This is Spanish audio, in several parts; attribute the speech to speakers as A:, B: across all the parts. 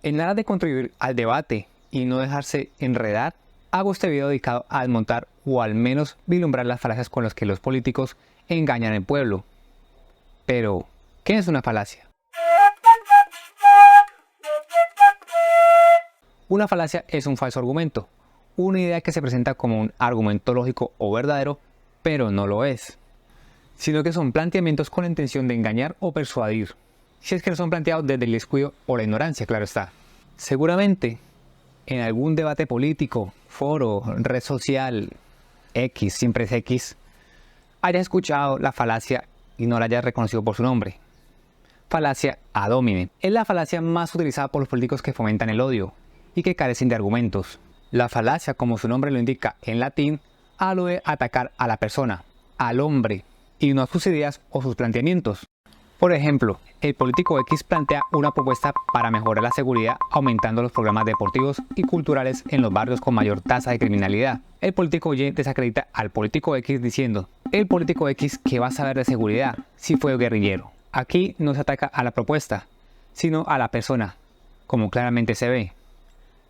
A: En aras de contribuir al debate y no dejarse enredar, hago este video dedicado a desmontar o al menos vislumbrar las falacias con las que los políticos engañan al pueblo. Pero, ¿qué es una falacia? Una falacia es un falso argumento, una idea que se presenta como un argumento lógico o verdadero, pero no lo es, sino que son planteamientos con la intención de engañar o persuadir, si es que no son planteados desde el descuido o la ignorancia, claro está. Seguramente, en algún debate político, foro, red social, X, siempre es X, hayas escuchado la falacia y no la hayas reconocido por su nombre. Falacia ad hominem. Es la falacia más utilizada por los políticos que fomentan el odio y que carecen de argumentos. La falacia, como su nombre lo indica en latín, alude a atacar a la persona, al hombre, y no a sus ideas o sus planteamientos. Por ejemplo, el político X plantea una propuesta para mejorar la seguridad aumentando los programas deportivos y culturales en los barrios con mayor tasa de criminalidad. El político Y desacredita al político X diciendo, el político X ¿qué va a saber de seguridad si fue guerrillero? Aquí no se ataca a la propuesta, sino a la persona, como claramente se ve.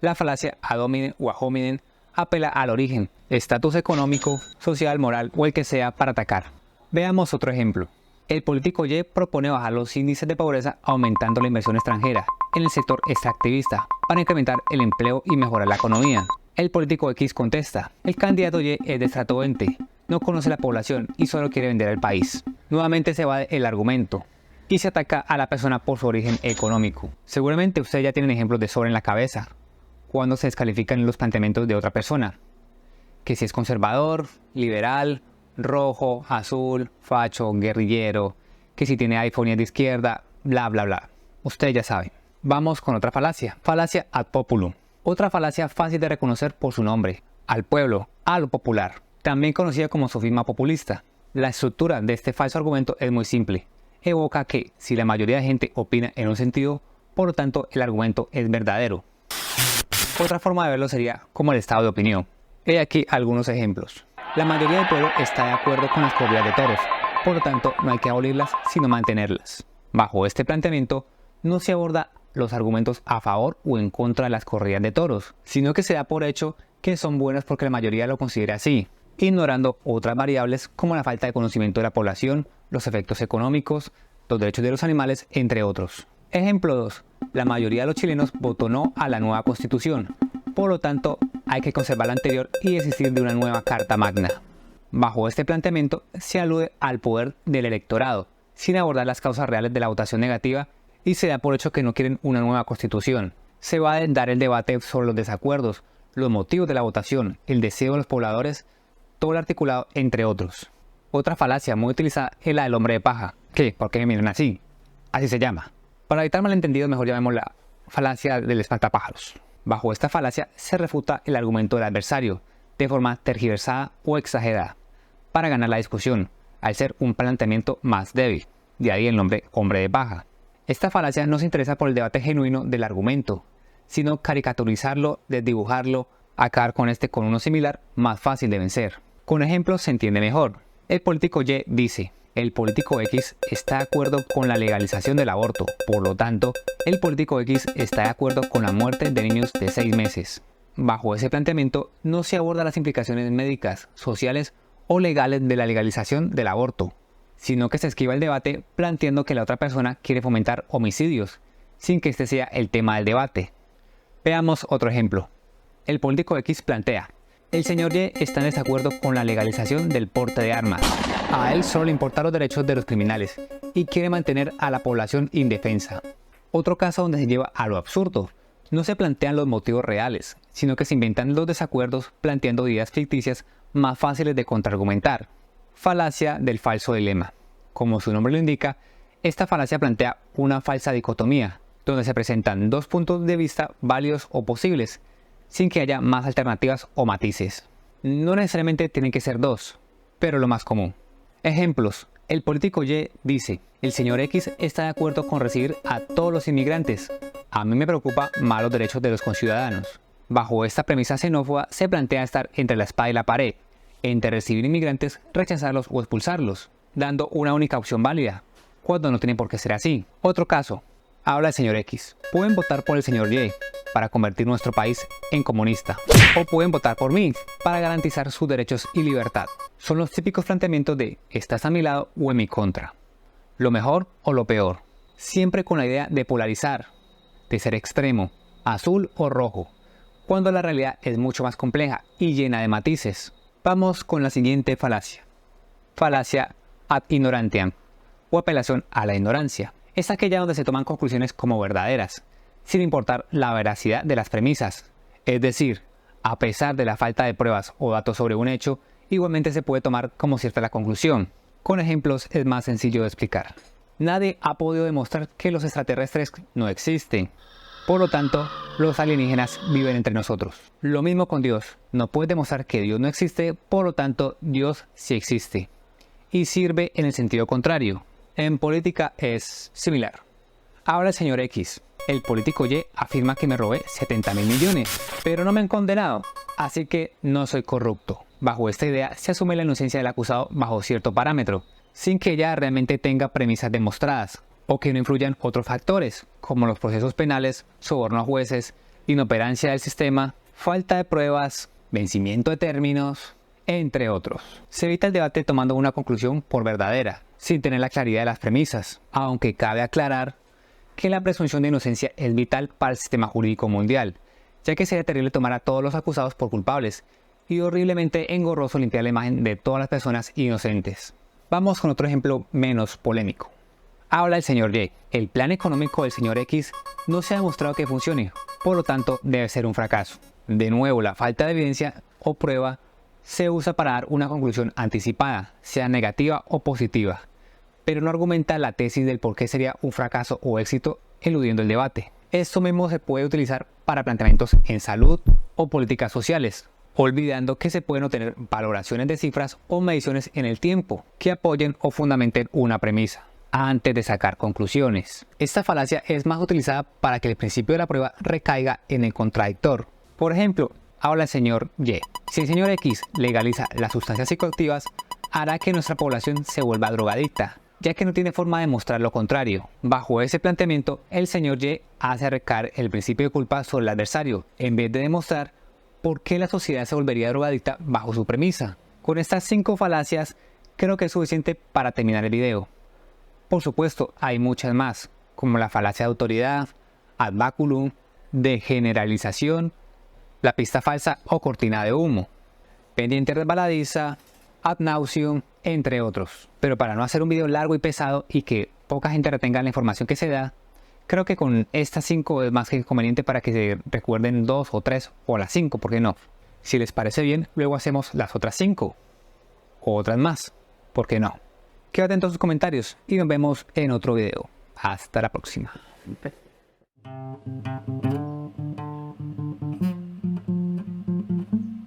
A: La falacia ad hominem o ad hominem apela al origen, estatus económico, social, moral o el que sea para atacar. Veamos otro ejemplo. El político Y propone bajar los índices de pobreza aumentando la inversión extranjera en el sector extractivista para incrementar el empleo y mejorar la economía. El político X contesta, el candidato Y es de estrato 20, no conoce la población y solo quiere vender el país. Nuevamente se va el argumento y se ataca a la persona por su origen económico. Seguramente ustedes ya tienen ejemplos de sobra en la cabeza cuando se descalifican los planteamientos de otra persona, que si es conservador, liberal, rojo, azul, facho, guerrillero, que si tiene iPhone y es de izquierda, bla bla bla. Ustedes ya saben. Vamos con otra falacia. Falacia ad populum. Otra falacia fácil de reconocer por su nombre. Al pueblo, a lo popular. También conocida como sofisma populista. La estructura de este falso argumento es muy simple. Evoca que si la mayoría de gente opina en un sentido, por lo tanto el argumento es verdadero. Otra forma de verlo sería como el estado de opinión. He aquí algunos ejemplos. La mayoría del pueblo está de acuerdo con las corridas de toros, por lo tanto no hay que abolirlas sino mantenerlas. Bajo este planteamiento no se aborda los argumentos a favor o en contra de las corridas de toros, sino que se da por hecho que son buenas porque la mayoría lo considera así, ignorando otras variables como la falta de conocimiento de la población, los efectos económicos, los derechos de los animales, entre otros. Ejemplo 2. La mayoría de los chilenos votó no a la nueva constitución, por lo tanto hay que conservar la anterior y desistir de una nueva Carta Magna. Bajo este planteamiento se alude al poder del electorado, sin abordar las causas reales de la votación negativa y se da por hecho que no quieren una nueva constitución. Se va a dar el debate sobre los desacuerdos, los motivos de la votación, el deseo de los pobladores, todo el articulado, entre otros. Otra falacia muy utilizada es la del hombre de paja. ¿Qué? ¿Por qué me miran así? Así se llama. Para evitar malentendidos, mejor llamémosla falacia del espantapájaros. Bajo esta falacia se refuta el argumento del adversario, de forma tergiversada o exagerada, para ganar la discusión, al ser un planteamiento más débil, de ahí el nombre hombre de paja. Esta falacia no se interesa por el debate genuino del argumento, sino caricaturizarlo, desdibujarlo, acabar con este con uno similar más fácil de vencer. Con ejemplos se entiende mejor. El político Y dice, el político X está de acuerdo con la legalización del aborto, por lo tanto, el político X está de acuerdo con la muerte de niños de 6 meses. Bajo ese planteamiento no se abordan las implicaciones médicas, sociales o legales de la legalización del aborto, sino que se esquiva el debate planteando que la otra persona quiere fomentar homicidios, sin que este sea el tema del debate. Veamos otro ejemplo. El político X plantea, el señor Y está en desacuerdo con la legalización del porte de armas. A él solo le importan los derechos de los criminales y quiere mantener a la población indefensa. Otro caso donde se lleva a lo absurdo. No se plantean los motivos reales, sino que se inventan los desacuerdos planteando ideas ficticias más fáciles de contraargumentar. Falacia del falso dilema. Como su nombre lo indica, esta falacia plantea una falsa dicotomía, donde se presentan dos puntos de vista válidos o posibles, sin que haya más alternativas o matices. No necesariamente tienen que ser dos, pero lo más común. Ejemplos. El político Y dice, el señor X está de acuerdo con recibir a todos los inmigrantes. A mí me preocupa más los derechos de los conciudadanos. Bajo esta premisa xenófoba se plantea estar entre la espada y la pared, entre recibir inmigrantes, rechazarlos o expulsarlos, dando una única opción válida, cuando no tiene por qué ser así. Otro caso. Habla el señor X. Pueden votar por el señor Y para convertir nuestro país en comunista. O pueden votar por mí para garantizar sus derechos y libertad. Son los típicos planteamientos de ¿estás a mi lado o en mi contra? ¿Lo mejor o lo peor? Siempre con la idea de polarizar, de ser extremo, azul o rojo, cuando la realidad es mucho más compleja y llena de matices. Vamos con la siguiente falacia. Falacia ad ignorantiam, o apelación a la ignorancia. Es aquella donde se toman conclusiones como verdaderas, sin importar la veracidad de las premisas. Es decir, a pesar de la falta de pruebas o datos sobre un hecho, igualmente se puede tomar como cierta la conclusión. Con ejemplos es más sencillo de explicar. Nadie ha podido demostrar que los extraterrestres no existen. Por lo tanto, los alienígenas viven entre nosotros. Lo mismo con Dios. No puede demostrar que Dios no existe, por lo tanto, Dios sí existe. Y sirve en el sentido contrario. En política es similar. Ahora el señor X. El político Y afirma que me robé 70.000 millones, pero no me han condenado, así que no soy corrupto. Bajo esta idea se asume la inocencia del acusado bajo cierto parámetro, sin que ella realmente tenga premisas demostradas, o que no influyan otros factores, como los procesos penales, soborno a jueces, inoperancia del sistema, falta de pruebas, vencimiento de términos, entre otros. Se evita el debate tomando una conclusión por verdadera, sin tener la claridad de las premisas, aunque cabe aclarar que la presunción de inocencia es vital para el sistema jurídico mundial, ya que sería terrible tomar a todos los acusados por culpables y horriblemente engorroso limpiar la imagen de todas las personas inocentes. Vamos con otro ejemplo menos polémico. Habla el señor Y. El plan económico del señor X no se ha demostrado que funcione, por lo tanto debe ser un fracaso. De nuevo, la falta de evidencia o prueba se usa para dar una conclusión anticipada, sea negativa o positiva, pero no argumenta la tesis del por qué sería un fracaso o éxito, eludiendo el debate. Esto mismo se puede utilizar para planteamientos en salud o políticas sociales, olvidando que se pueden obtener valoraciones de cifras o mediciones en el tiempo que apoyen o fundamenten una premisa, antes de sacar conclusiones. Esta falacia es más utilizada para que el principio de la prueba recaiga en el contradictor. Por ejemplo, habla el señor Y. Si el señor X legaliza las sustancias psicoactivas, hará que nuestra población se vuelva drogadicta, ya que no tiene forma de mostrar lo contrario. Bajo ese planteamiento, el señor Y hace recaer el principio de culpa sobre el adversario, en vez de demostrar por qué la sociedad se volvería drogadicta bajo su premisa. Con estas 5 falacias, creo que es suficiente para terminar el video. Por supuesto, hay muchas más, como la falacia de autoridad, ad baculum, de generalización, la pista falsa o cortina de humo, pendiente resbaladiza, ad nauseam, entre otros. Pero para no hacer un video largo y pesado y que poca gente retenga la información que se da, creo que con estas 5 es más que conveniente para que se recuerden 2 o 3 o las 5, ¿por qué no? Si les parece bien, luego hacemos las otras 5 o otras más, ¿por qué no? Quédate en todos sus comentarios y nos vemos en otro video. Hasta la próxima.